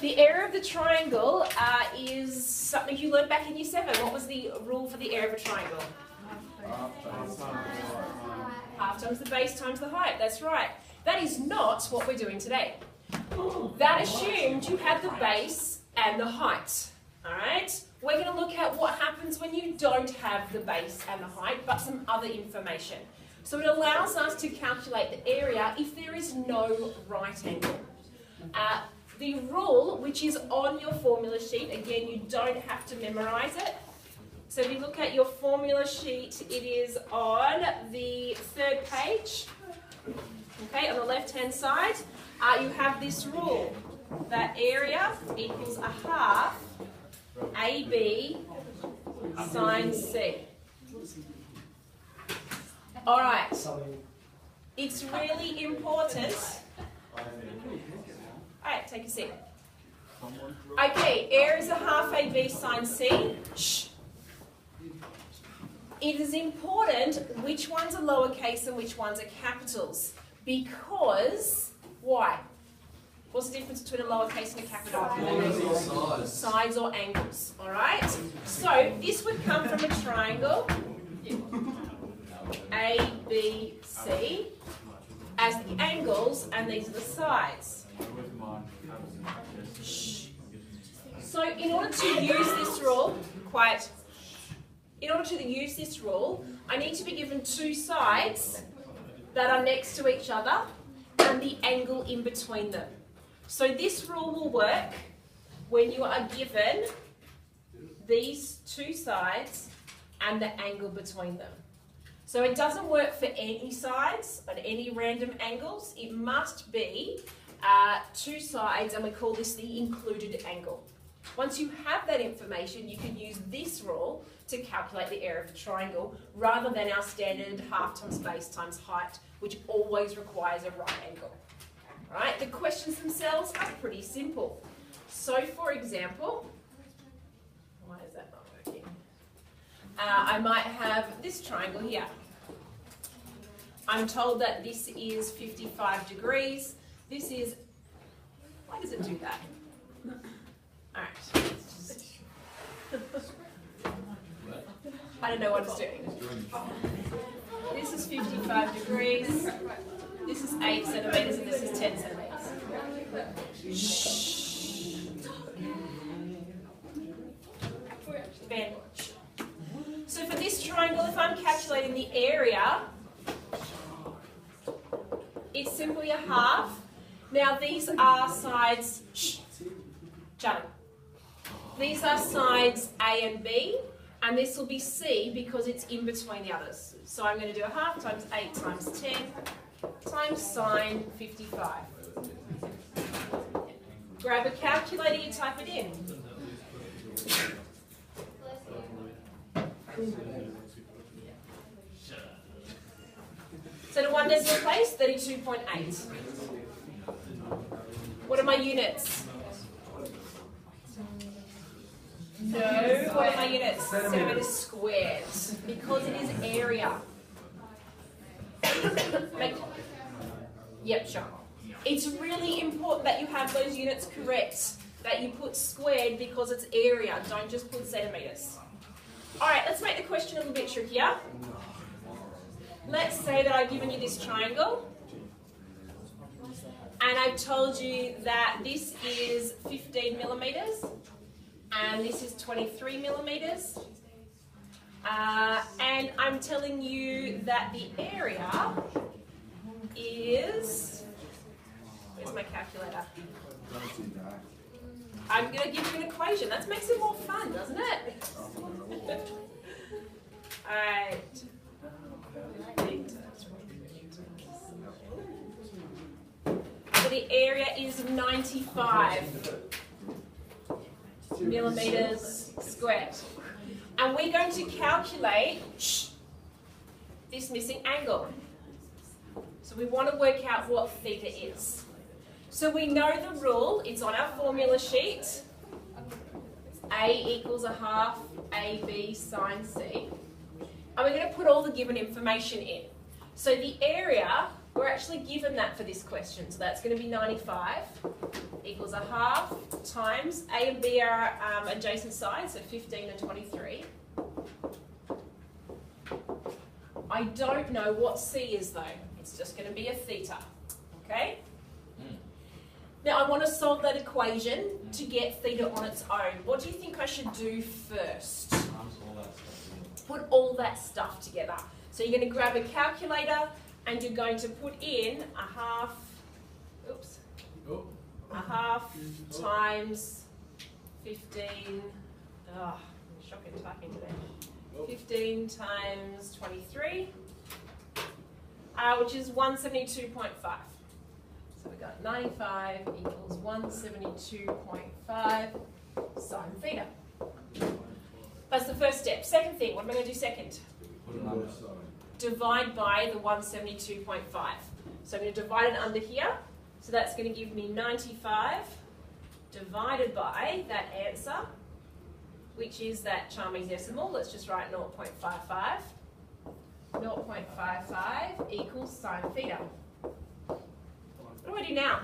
The area of the triangle is something you learned back in Year 7. What was the rule for the area of a triangle? Half times the base times the height. That's right. That is not what we're doing today. That assumed you had the base and the height. Alright? We're going to look at what happens when you don't have the base and the height, but some other information. So it allows us to calculate the area if there is no right angle. The rule, which is on your formula sheet, again, you don't have to memorise it. So if you look at your formula sheet, it is on the 3rd page. Okay, on the left-hand side, you have this rule, that area equals a half AB sine C. All right, it's really important. All right, take a seat. Okay, area is a half AB sine C. Shh. It is important which ones are lowercase and which ones are capitals. Because, why? What's the difference between a lowercase and a capital? Sides or angles, all right? So this would come from a triangle, ABC, as the angles, and these are the sides. So in order to use this rule, I need to be given two sides that are next to each other and the angle in between them. So this rule will work when you are given these two sides and the angle between them. So it doesn't work for any sides and any random angles. It must be two sides, and we call this the included angle. Once you have that information, you can use this rule to calculate the area of a triangle rather than our standard half times base times height, which always requires a right angle. All right, the questions themselves are pretty simple. So, for example, why is that not working? I might have this triangle here. I'm told that this is 55 degrees. This is, why does it do that? All right. I don't know what it's doing. This is 55 degrees. This is 8 centimetres and this is 10 centimetres. Shh. Ben. So for this triangle, if I'm calculating the area, it's simply a half. Now these are sides. Shh. Charlie. These are sides A and B, and this will be C because it's in between the others. So I'm going to do a half times 8 times 10 times sine 55. Grab a calculator, you type it in. So to one decimal place, 32.8. What are my units? No, what are my units? Centimetres squared, because it is area. Yep, sure. It's really important that you have those units correct, that you put squared because it's area, don't just put centimetres. Alright, let's make the question a little bit trickier. Let's say that I've given you this triangle, and I've told you that this is 15 millimetres, and this is 23 millimetres, and I'm telling you that the area is, where's my calculator? I'm going to give you an equation. That makes it more fun, doesn't it? Alright. So the area is 95 millimetres squared. And we're going to calculate this missing angle. So we want to work out what theta is. So we know the rule, it's on our formula sheet. A equals a half AB sine C. And we're going to put all the given information in. So the area, we're actually given that for this question. So that's going to be 95. equals a half times, A and B are adjacent sides, so 15 and 23. I don't know what C is though. It's just going to be a theta, okay? Now I want to solve that equation to get theta on its own. What do you think I should do first? Put all that stuff together. So you're going to grab a calculator and you're going to put in a half, a half times 15, I'm shocking typing today. 15 times 23, which is 172.5. So we've got 95 equals 172.5 sine theta. That's the first step. Second thing, what am I going to do second? Divide by the 172.5. So I'm going to divide it under here. So that's going to give me 95 divided by that answer, which is that charming decimal. Let's just write 0.55. 0.55 equals sine theta. What do I do now?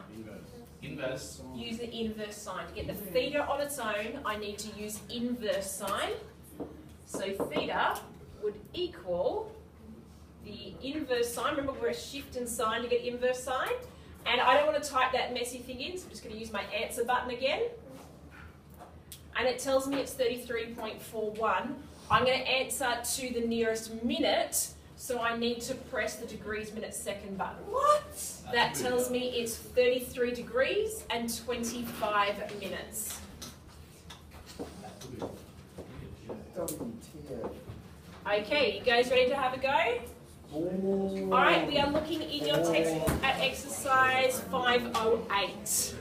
Inverse. Use the inverse sign. To get the theta on its own, I need to use inverse sign. So theta would equal the inverse sign. Remember, we're a shift and sign to get inverse sign. And I don't want to type that messy thing in, so I'm just going to use my answer button again. And it tells me it's 33.41. I'm going to answer to the nearest minute, so I need to press the degrees, minutes, second button. What? That tells me it's 33 degrees and 25 minutes. Okay, you guys ready to have a go? Alright, we are looking in your textbook at exercise 508.